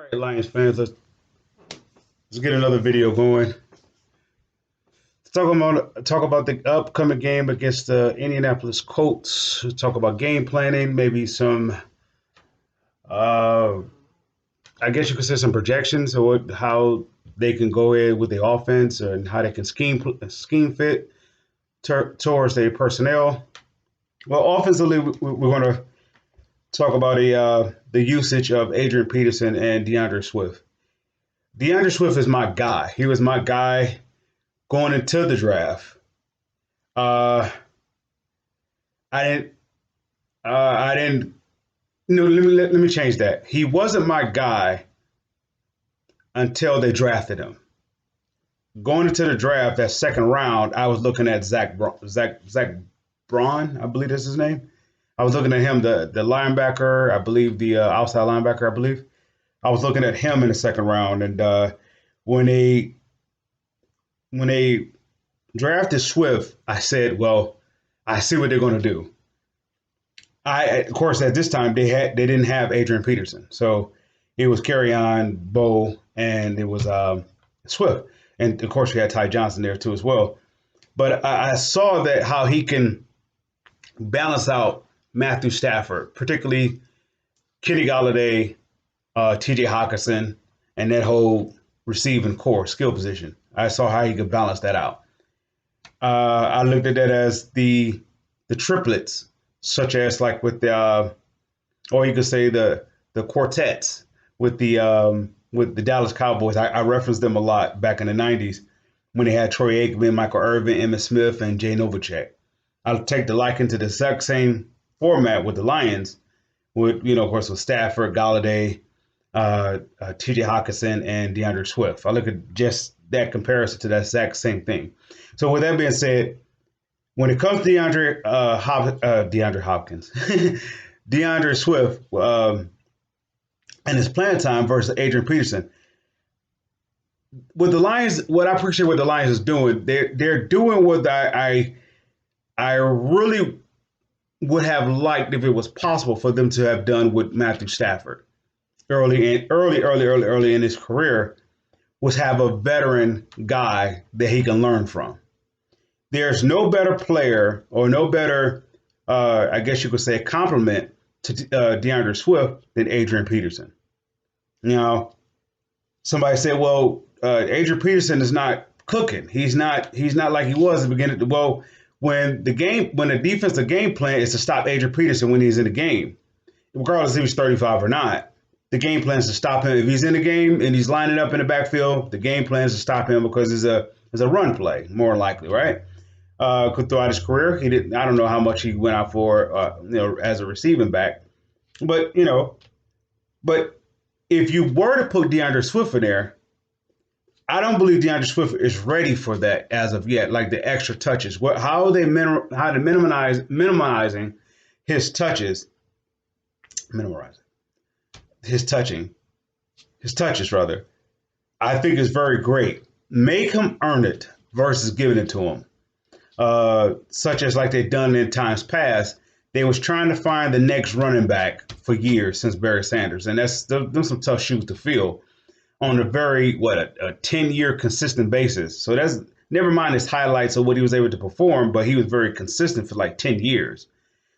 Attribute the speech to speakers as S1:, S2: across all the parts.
S1: right, Lions fans, let's get another video going. Talk about the upcoming game against the Indianapolis Colts. Talk about game planning, maybe some, uh, I guess you could say some projections of how they can go in with the offense and how they can scheme fit towards their personnel. Well, offensively, we're going to talk about the usage of Adrian Peterson and DeAndre Swift. DeAndre Swift is my guy. He was my guy going into the draft. Uh, I didn't. I didn't. No, let me change that. He wasn't my guy until they drafted him. Going into the draft, that second round, I was looking at Zach Braun, I believe that's his name. I was looking at him, the linebacker, I believe the outside linebacker, I believe. I was looking at him in the second round, and when they when they drafted Swift, I said, "Well, I see what they're going to do." Of course, at this time they didn't have Adrian Peterson, so it was on Bo, and it was Swift, and of course we had Ty Johnson there too as well. But I saw that how he can balance out Matthew Stafford, particularly Kenny Galladay, T.J. Hawkinson, and that whole receiving core skill position. I saw how he could balance that out. I looked at that as the triplets, such as like with the, or you could say the quartets with the Dallas Cowboys. I referenced them a lot back in the '90s when they had Troy Aikman, Michael Irvin, Emmitt Smith, and Jay Novacek. I'll take the liken to the exact same format with the Lions, with of course with Stafford, Galladay, T.J. Hawkinson, and DeAndre Swift. I look at just that comparison to that exact same thing. So with that being said, when it comes to DeAndre Hopkins, DeAndre Swift, and his playing time versus Adrian Peterson, with the Lions, what I appreciate what the Lions is doing, they're doing what I really would have liked if it was possible for them to have done with Matthew Stafford early in his career, was have a veteran guy that he can learn from. There's no better player or no better, I guess you could say, compliment to DeAndre Swift than Adrian Peterson. Now, somebody said, "Well, Adrian Peterson is not cooking. He's not like he was at the beginning." Well, when the defensive game plan is to stop Adrian Peterson when he's in the game, regardless if he's 35 or not, the game plan is to stop him. If he's in the game and he's lining up in the backfield, the game plan is to stop him because it's a run play, more likely, right? Throughout his career, he didn't. I don't know how much he went out for, as a receiving back, but but if you were to put DeAndre Swift in there, I don't believe DeAndre Swift is ready for that as of yet. Like the extra touches, how they minimizing his touches, minimizing his touches rather. I think is very great. Make him earn it versus giving it to him. Such as like they've done in times past. They was trying to find the next running back for years since Barry Sanders, and that's some tough shoes to fill on a very a 10-year consistent basis. So that's never mind his highlights of what he was able to perform, but he was very consistent for like 10 years.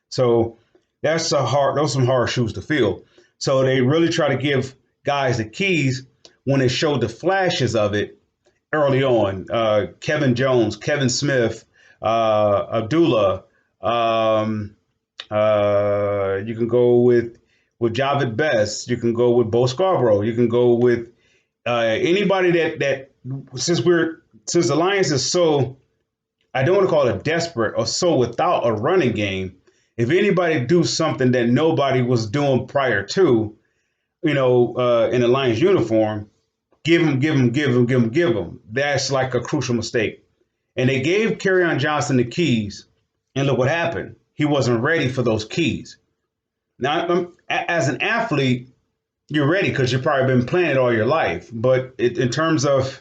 S1: So those are some hard shoes to fill. So they really try to give guys the keys when they showed the flashes of it early on. Kevin Jones, Kevin Smith, Abdullah. You can go with Javid Best. You can go with Bo Scarborough. You can go with anybody that since the Lions is so, I don't want to call it desperate or so without a running game. If anybody do something that nobody was doing prior to, in the Lions uniform, give them. That's like a crucial mistake. And they gave Kerryon Johnson the keys, and look what happened. He wasn't ready for those keys. Now, as an athlete, you're ready because you've probably been playing it all your life. But in terms of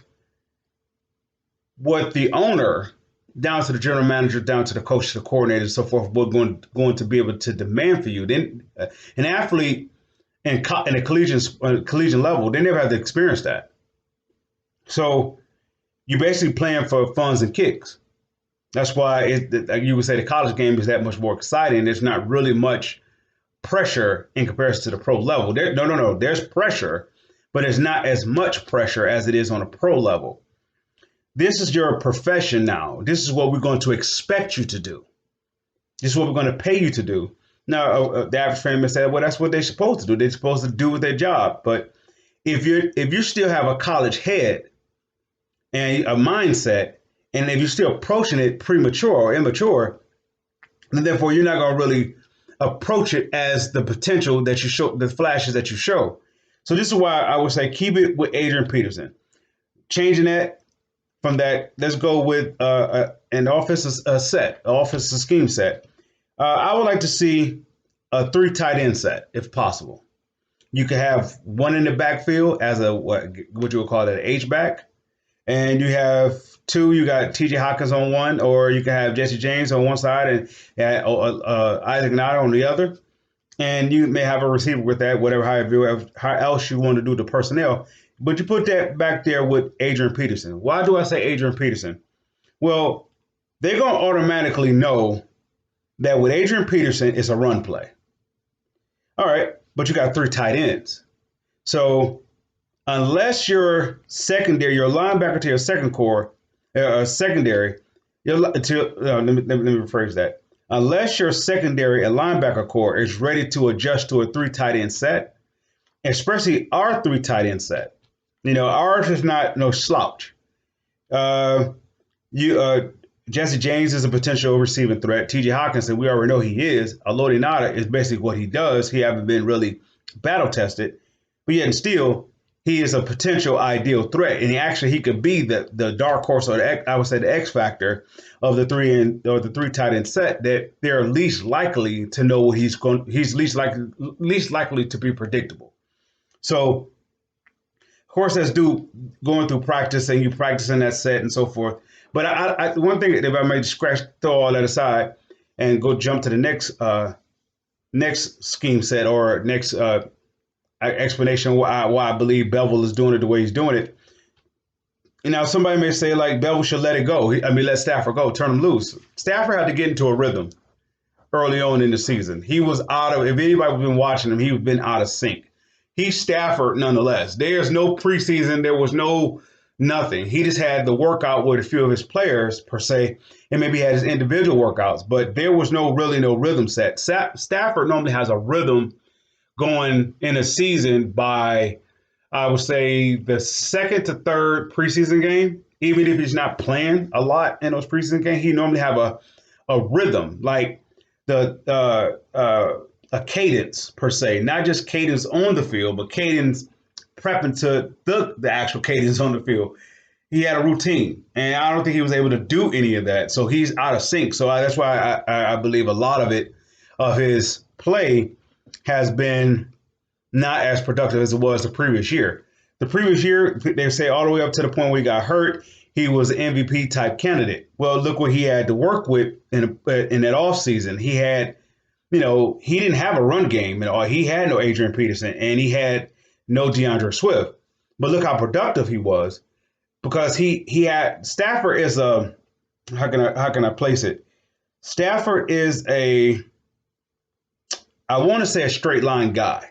S1: what the owner, down to the general manager, down to the coach, to the coordinator, and so forth, we're going to be able to demand for you. Then an athlete in a collegiate level. They never had to experience that. So you're basically playing for funds and kicks. That's why like you would say the college game is that much more exciting. There's not really much pressure in comparison to the pro level. No. There's pressure, but it's not as much pressure as it is on a pro level. This is your profession now. This is what we're going to expect you to do. This is what we're going to pay you to do. Now, the average fan may say, well, that's what they're supposed to do. They're supposed to do with their job. But if you still have a college head and a mindset, and if you're still approaching it premature or immature, then therefore you're not going to really approach it as the potential that you show, the flashes that you show. So this is why I would say keep it with Adrian Peterson. Changing that from that, let's go with an offensive scheme set. I would like to see a 3 tight end set if possible. You could have one in the backfield as a what you would call it, an H-back. And you have 2, you got TJ Hawkins on one, or you can have Jesse James on one side and Isaac Nada on the other. And you may have a receiver with that, how else you want to do the personnel. But you put that back there with Adrian Peterson. Why do I say Adrian Peterson? Well, they're going to automatically know that with Adrian Peterson, it's a run play. All right, but you got 3 tight ends. So unless your secondary, your linebacker to your secondary, let me rephrase that. Unless your secondary and linebacker core is ready to adjust to a 3 tight end set, especially our 3 tight end set. Ours is not no slouch. Jesse James is a potential receiving threat. TJ Hawkinson, we already know he is. Alodi Nada is basically what he does. He haven't been really battle tested, but yet and still, he is a potential ideal threat, and he could be the dark horse, or I would say the X factor of the 3 tight end set, that they're least likely to know what he's going. He's least likely to be predictable. So, of course, that's going through practice and you practicing that set and so forth. But I one thing, if I may throw all that aside and go jump to the next scheme set or next explanation why I believe Bevel is doing it the way he's doing it. Somebody may say like Bevel should let it go. Let Stafford go, turn him loose. Stafford had to get into a rhythm early on in the season. He was if anybody's been watching him, he's been out of sync. He's Stafford nonetheless. There's no preseason. There was no nothing. He just had the workout with a few of his players per se, and maybe he had his individual workouts, but there was no rhythm set. Stafford normally has a rhythm going in a season by, I would say, the 2nd to 3rd preseason game. Even if he's not playing a lot in those preseason games, he normally have a rhythm, like a cadence per se, not just cadence on the field, but cadence prepping to the actual cadence on the field. He had a routine, and I don't think he was able to do any of that. So he's out of sync. So that's why I believe a lot of his play has been not as productive as it was the previous year. The previous year, they say all the way up to the point where he got hurt, he was an MVP type candidate. Well, look what he had to work with in that offseason. He had, he didn't have a run game at all. He had no Adrian Peterson, and he had no DeAndre Swift. But look how productive he was, because he had Stafford is a how can I place it? Stafford is I want to say a straight line guy.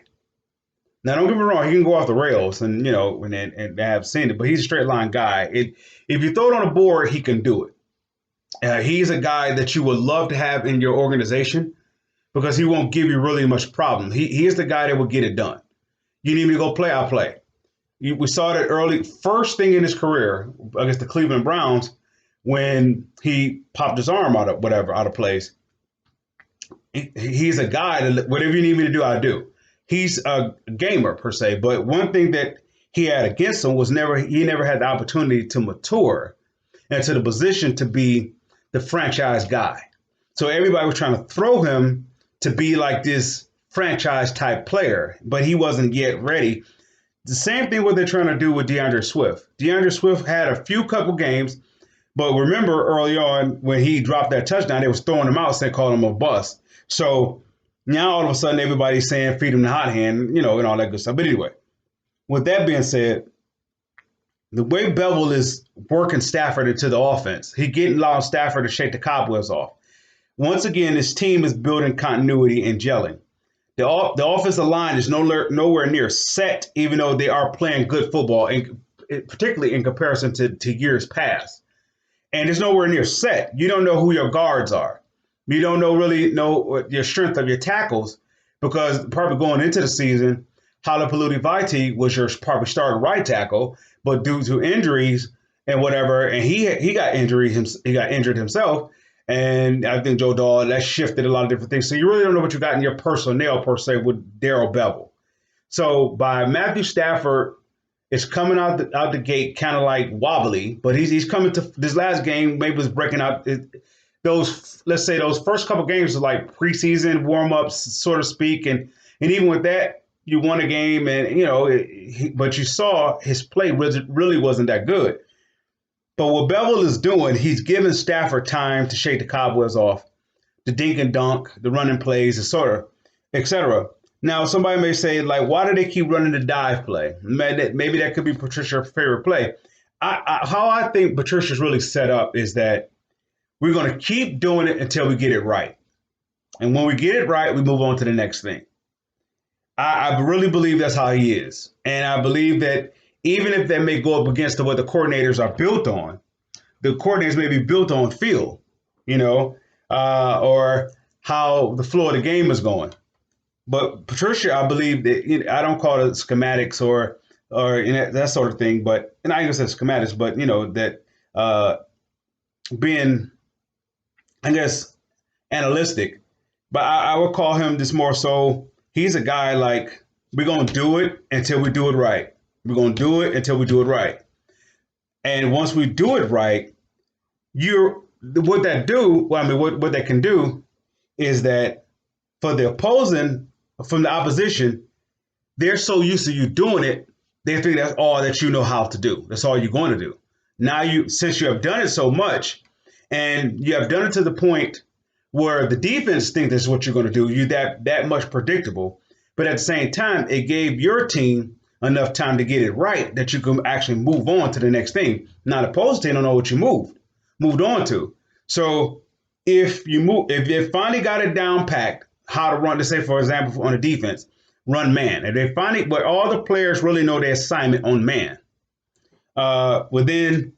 S1: Now, don't get me wrong, he can go off the rails and have seen it, but he's a straight line guy. If you throw it on a board, he can do it. He's a guy that you would love to have in your organization because he won't give you really much problem. He is the guy that will get it done. You need me to go play, I'll play. We saw that early, first thing in his career against the Cleveland Browns when he popped his arm out of place. He's a guy that whatever you need me to do, I do. He's a gamer per se, but one thing that he had against him was he never had the opportunity to mature into the position to be the franchise guy. So everybody was trying to throw him to be like this franchise type player, but he wasn't yet ready. The same thing what they're trying to do with DeAndre Swift. DeAndre Swift had a couple games, but remember early on when he dropped that touchdown, they was throwing him out, saying calling him a bust. So Now all of a sudden everybody's saying feed him the hot hand, and all that good stuff. But anyway, with that being said, the way Bevel is working Stafford into the offense, he getting allowing Stafford to shake the cobwebs off. Once again, this team is building continuity and gelling. The offensive line is nowhere near set, even though they are playing good football, and particularly in comparison to years past. And it's nowhere near set. You don't know who your guards are. You don't really know your strength of your tackles because probably going into the season, Halapaludi Vitae was your probably starting right tackle, but due to injuries and whatever, and he got injured himself, and I think Joe Dahl that shifted a lot of different things. So you really don't know what you got in your personnel per se with Darrell Bevel. So by Matthew Stafford is coming out the gate kind of like wobbly, but he's coming to this last game. Maybe was breaking out those. Let's say those first couple games are like preseason warm ups, so to speak, and even with that, you won a game, and but you saw his play really wasn't that good. But what Bevel is doing, he's giving Stafford time to shake the cobwebs off, the dink and dunk, the running plays, etc. Now, somebody may say, like, why do they keep running the dive play? Maybe that could be Patricia's favorite play. How I think Patricia's really set up is that we're going to keep doing it until we get it right. And when we get it right, we move on to the next thing. I really believe that's how he is. And I believe that even if they may go up against what the coordinators are built on, the coordinators may be built on feel, or how the flow of the game is going. But Patricia, I believe that I don't call it schematics or that sort of thing, but and I guess it's schematics, but that being, I guess, analytic. But I would call him this more so. He's a guy like we're gonna do it until we do it right. We're gonna do it until we do it right. And once we do it right, what that can do is that for the from the opposition, they're so used to you doing it, they think that's all that you know how to do. That's all you're going to do. Now since you have done it so much, and you have done it to the point where the defense thinks that's what you're going to do, you're that much predictable. But at the same time, it gave your team enough time to get it right that you can actually move on to the next thing. Now the opposing team don't know what you moved on to. So if they finally got it down packed, how to run, to say, for example, on the defense, run man. And they finally, but all the players really know their assignment on man. Well, then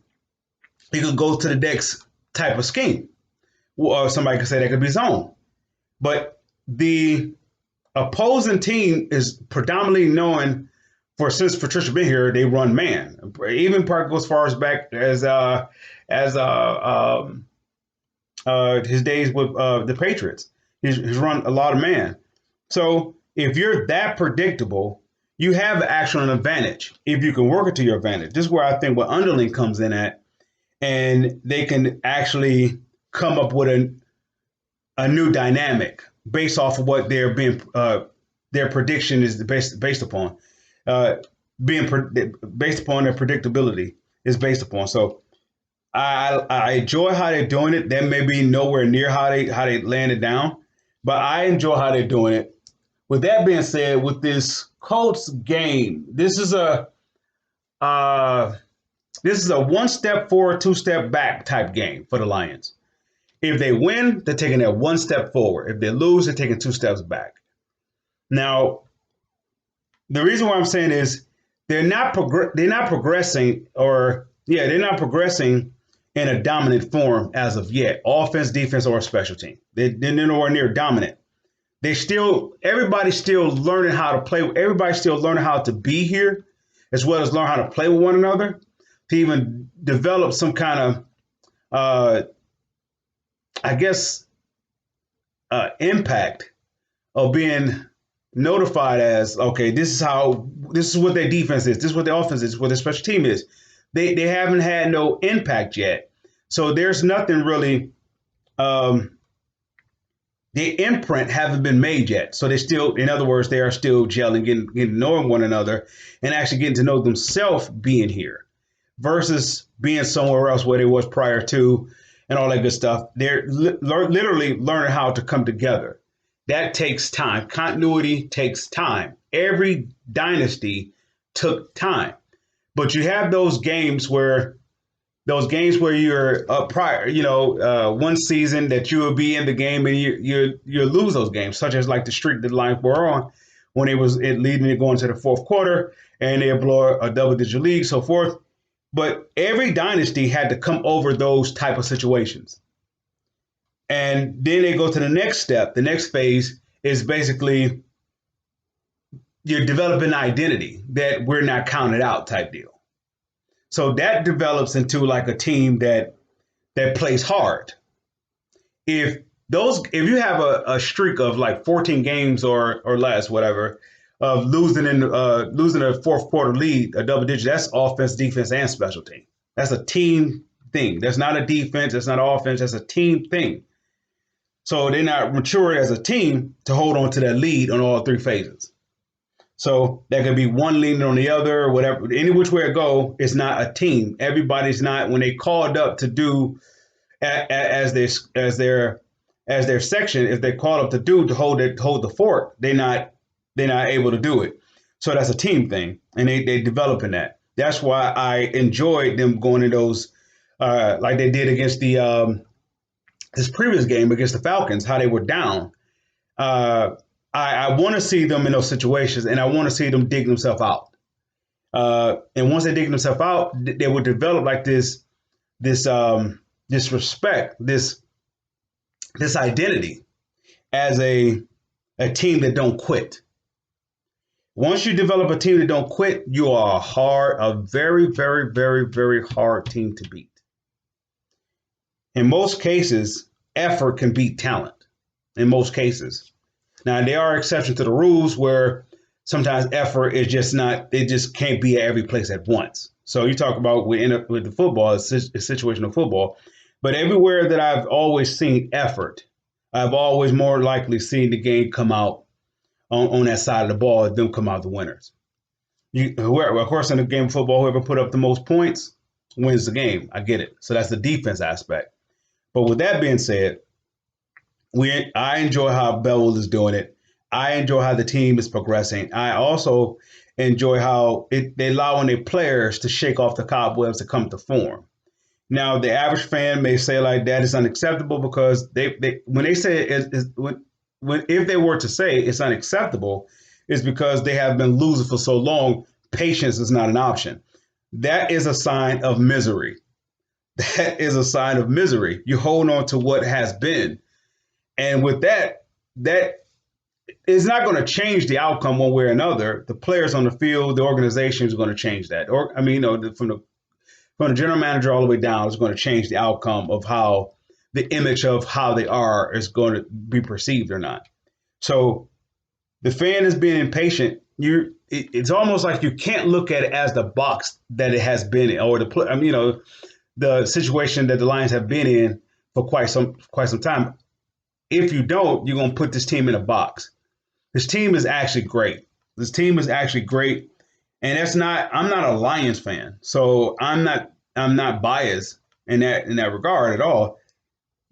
S1: you could go to the next type of scheme. Or somebody could say that could be zone. But the opposing team is predominantly known since Patricia been here, they run man. Even Park goes as far as back as his days with the Patriots. He's run a lot of man. So if you're that predictable, you have actually an advantage if you can work it to your advantage. This is where I think what Underling comes in at, and they can actually come up with a new dynamic based off of what their prediction is based upon, based upon their predictability is based upon. So I enjoy how they're doing it. That may be nowhere near how they land it down, but I enjoy how they're doing it. With that being said, with this Colts game, this is a one step forward, two step back type game for the Lions. If they win, they're taking that one step forward. If they lose, they're taking two steps back. Now, the reason why I'm saying is they're not progressing in a dominant form as of yet. Offense, defense, or special team. They're nowhere near dominant. Everybody's still learning how to play. Everybody's still learning how to be here, as well as learn how to play with one another, to even develop some kind of impact of being notified as, okay, this is what their defense is, this is what their offense is, this is what their special team is. They haven't had no impact yet. So there's nothing really, the imprint haven't been made yet. So in other words, they are still gelling, getting to know one another and actually getting to know themselves being here versus being somewhere else where they was prior to and all that good stuff. They're literally learning how to come together. That takes time. Continuity takes time. Every dynasty took time. But you have those games where you're up prior, one season that you will be in the game and you lose those games, such as like the streak that the Lions were on when it leading to going to the fourth quarter and they blow a double digit lead, so forth. But every dynasty had to come over those type of situations. And then they go to the next step. The next phase is basically you're developing an identity that we're not counted out type deal. So that develops into like a team that plays hard. If you have a streak of like 14 games or less, whatever, of losing a fourth quarter lead, a double digit, that's offense, defense, and special team. That's a team thing. That's not a defense. That's not offense. That's a team thing. So they're not mature as a team to hold on to that lead on all three phases. So that could be one leaning on the other, whatever. Any which way it go, it's not a team. Everybody's not when they called up to do as their section. If they called up to do to hold the fort, they're not able to do it. So that's a team thing, and they developing that. That's why I enjoyed them going in those like they did against this previous game against the Falcons, how they were down. I want to see them in those situations, and I want to see them dig themselves out. And once they dig themselves out, they will develop like this respect, this identity as a team that don't quit. Once you develop a team that don't quit, you are a very, very, very, very hard team to beat. In most cases, effort can beat talent. In most cases. Now, there are exceptions to the rules where sometimes effort is just not, it just can't be at every place at once. So you talk about with the football, it's situational football. But everywhere that I've always seen effort, I've always more likely seen the game come out on that side of the ball, them come out the winners. Of course, in a game of football, whoever put up the most points wins the game. I get it. So that's the defense aspect. But with that being said, I enjoy how Bevel is doing it. I enjoy how the team is progressing. I also enjoy how they allowing their players to shake off the cobwebs to come to form. Now, the average fan may say like that is unacceptable because when they say if they were to say it's unacceptable, it's because they have been losing for so long. Patience is not an option. That is a sign of misery. That is a sign of misery. You hold on to what has been. And with that is not going to change the outcome one way or another. The players on the field, the organization is going to change that. From the general manager all the way down is going to change the outcome of how the image of how they are is going to be perceived or not. So the fan is being impatient. It's almost like you can't look at it as the box that it has been in, or the situation that the Lions have been in for quite some time. If you don't, you're going to put this team in a box. This team is actually great. And I'm not a Lions fan. So I'm not biased in that regard at all.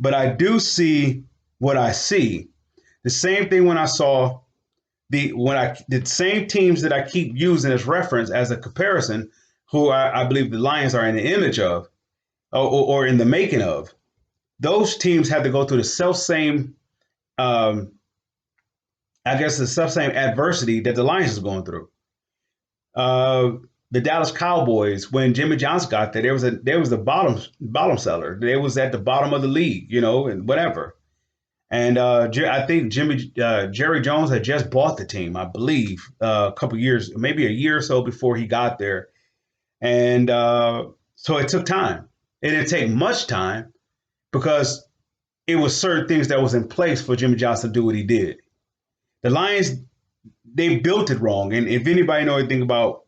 S1: But I do see what I see. The same thing when I saw the same teams that I keep using as reference as a comparison, who I believe the Lions are in the image of or in the making of. Those teams had to go through the self-same, the self-same adversity that the Lions is going through. The Dallas Cowboys, when Jimmy Johnson got there, there was the bottom seller. They was at the bottom of the league, and whatever. And I think Jerry Jones had just bought the team, I believe, a couple years, maybe a year or so before he got there. And so it took time. It didn't take much time, because it was certain things that was in place for Jimmy Johnson to do what he did. The Lions, they built it wrong. And if anybody know anything about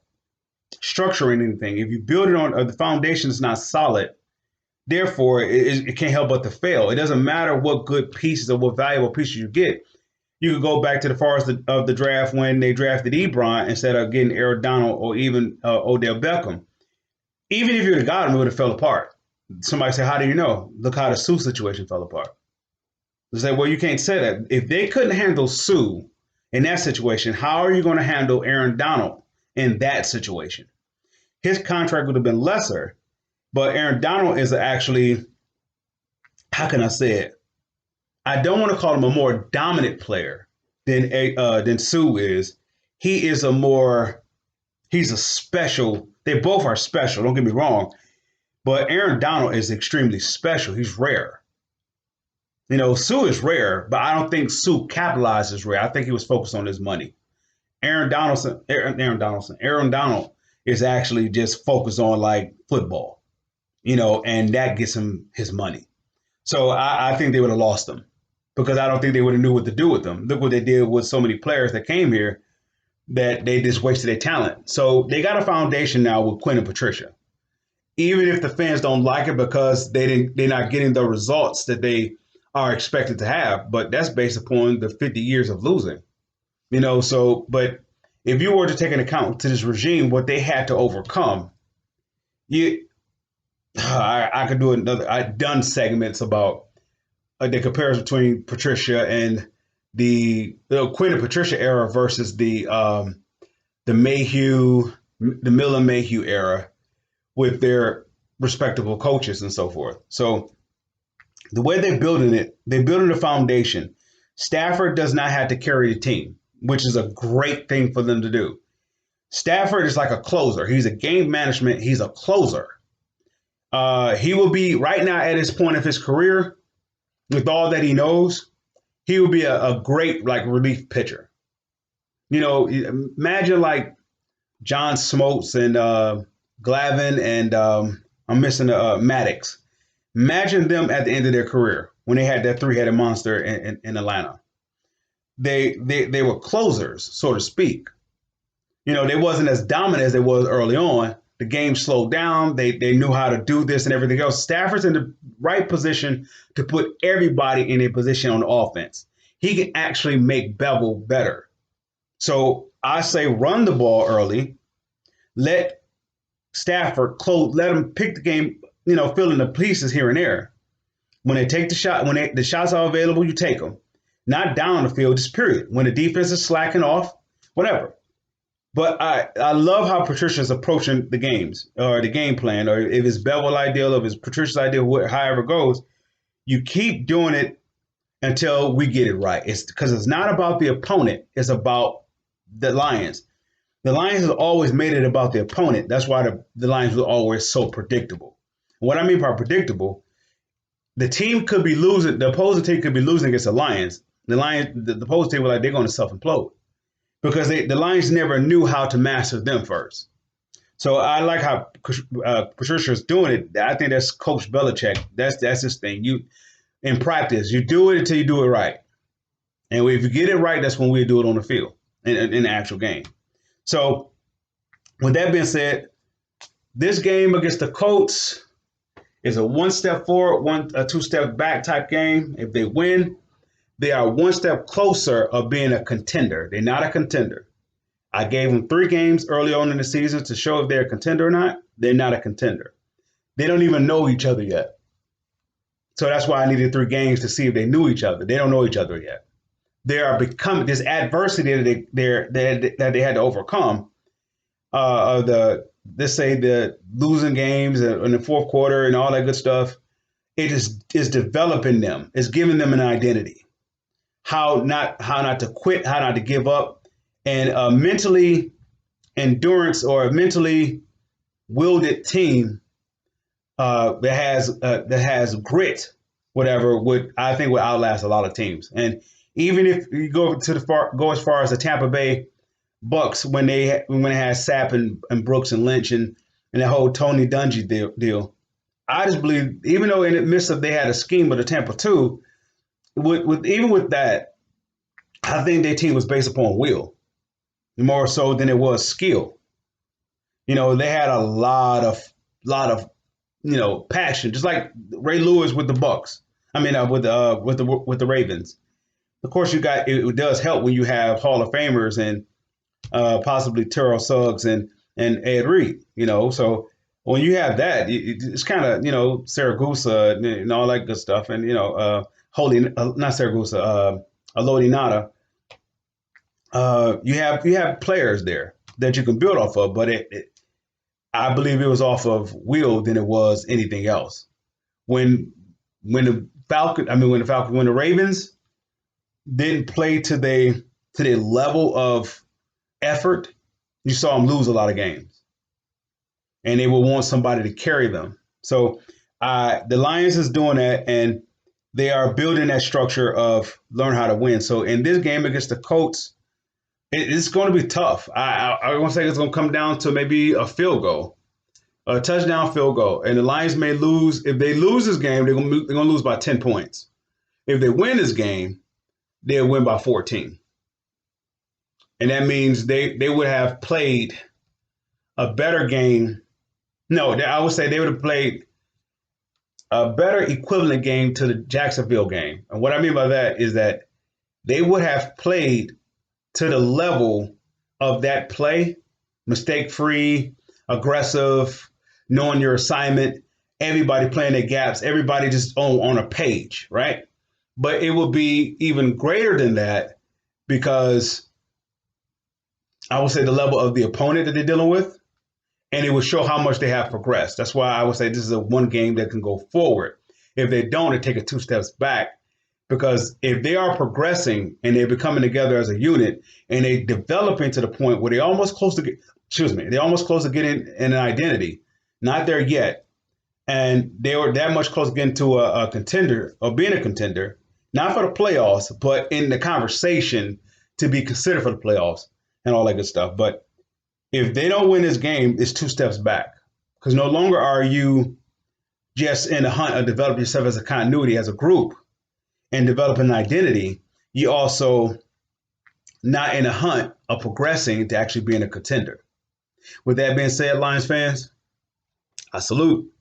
S1: structuring anything, if you build it on the foundation is not solid, therefore it can't help but to fail. It doesn't matter what good pieces or what valuable pieces you get. You could go back to the far of the draft when they drafted Ebron instead of getting Aaron Donald or even Odell Beckham. Even if you would have got him, it would have fell apart. Somebody said, how do you know? Look how the Sue situation fell apart. They say, well, you can't say that. If they couldn't handle Sue in that situation, how are you going to handle Aaron Donald in that situation? His contract would have been lesser, but Aaron Donald is actually, how can I say it? I don't want to call him a more dominant player than Sue is. He is a more, he's a special. They both are special. Don't get me wrong, but Aaron Donald is extremely special. He's rare. Sue is rare, but I don't think Sue capitalizes rare. I think he was focused on his money. Aaron Donald is actually just focused on like football, and that gets him his money. So I think they would have lost him because I don't think they would have knew what to do with them. Look what they did with so many players that came here that they just wasted their talent. So they got a foundation now with Quinn and Patricia. Even if the fans don't like it because they're not getting the results that they are expected to have, but that's based upon the 50 years of losing. But if you were to take an account to this regime, what they had to overcome, I could do another. I've done segments about the comparison between Patricia and the Quinn and Patricia era versus the Mayhew, the Miller Mayhew era with their respectable coaches and so forth. So the way they're building a foundation. Stafford does not have to carry the team, which is a great thing for them to do. Stafford is like a closer. He's a game management. He's a closer. He will be right now at his point of his career with all that he knows. He would be a great like relief pitcher. Imagine like John Smoltz and Glavine and I'm missing Maddox. Imagine them at the end of their career when they had that three-headed monster in Atlanta. They were closers, so to speak. They wasn't as dominant as they was early on. The game slowed down. They knew how to do this and everything else. Stafford's in the right position to put everybody in a position on the offense. He can actually make Bevel better. So I say run the ball early. Let Stafford close. Let him pick the game. Fill in the pieces here and there. When they take the shot, when the shots are available, you take them. Not down the field, just period. When the defense is slacking off, whatever. But I love how Patricia's approaching the games or the game plan, or if it's Bevel ideal, if it's Patricia's ideal, however it goes, you keep doing it until we get it right. It's because it's not about the opponent. It's about the Lions. The Lions have always made it about the opponent. That's why the Lions were always so predictable. What I mean by predictable, the team could be losing, the opposing team could be losing against the Lions. The opposing team was like, they're going to self-implode because the Lions never knew how to master them first. So I like how Patricia's doing it. I think that's Coach Belichick. That's his thing. In practice, you do it until you do it right. And if you get it right, that's when we do it on the field in the actual game. So with that being said, this game against the Colts is a one step forward, a two step back type game. If they win, they are one step closer of being a contender. They're not a contender. I gave them 3 games early on in the season to show if they're a contender or not. They're not a contender. They don't even know each other yet. So that's why I needed 3 games to see if they knew each other. They don't know each other yet. They are becoming this adversity that they had to overcome of let's say the losing games in the fourth quarter and all that good stuff. It is developing them. It's giving them an identity. How not to quit, how not to give up, and a mentally endurance or a mentally wielded team that has grit, whatever, I think would outlast a lot of teams. And even if you go as far as the Tampa Bay Bucks when they had Sapp and Brooks and Lynch and the whole Tony Dungy deal, I just believe even though in the midst of they had a scheme of the Tampa 2, even with that, I think their team was based upon will more so than it was skill. They had a lot of passion, just like Ray Lewis with the Bucks. I mean, with the Ravens. Of course, it does help when you have Hall of Famers and possibly Terrell Suggs and Ed Reed. So when you have that, it's kind of Saragusa and all that good stuff, and Holy, not Saragossa, Elodie Nada. You have players there that you can build off of, but I believe it was off of will than it was anything else. When when the when the Ravens didn't play to their level of effort, you saw them lose a lot of games, and they will want somebody to carry them. So the Lions is doing that, and they are building that structure of learn how to win. So in this game against the Colts, it's going to be tough. I want to say it's going to come down to maybe a field goal, a touchdown field goal, and the Lions may lose. If they lose this game, they're going to lose by 10 points. If they win this game, they'll win by 14, and that means they would have played a better game. No, I would say they would have played a better equivalent game to the Jacksonville game. And what I mean by that is that they would have played to the level of that play, mistake free, aggressive, knowing your assignment, everybody playing their gaps, everybody just on a page, right? But it will be even greater than that because I would say the level of the opponent that they're dealing with, and it will show how much they have progressed. That's why I would say this is a one game that can go forward. If they don't, they take it two steps back. Because if they are progressing and they're becoming together as a unit and they developing to the point where they're almost close to they're almost close to getting an identity, not there yet, and they were that much close to getting to a contender or being a contender, not for the playoffs, but in the conversation to be considered for the playoffs and all that good stuff. But if they don't win this game, it's two steps back because no longer are you just in the hunt of developing yourself as a continuity as a group and develop an identity, you also not in a hunt of progressing to actually being a contender. With that being said, Lions fans, I salute.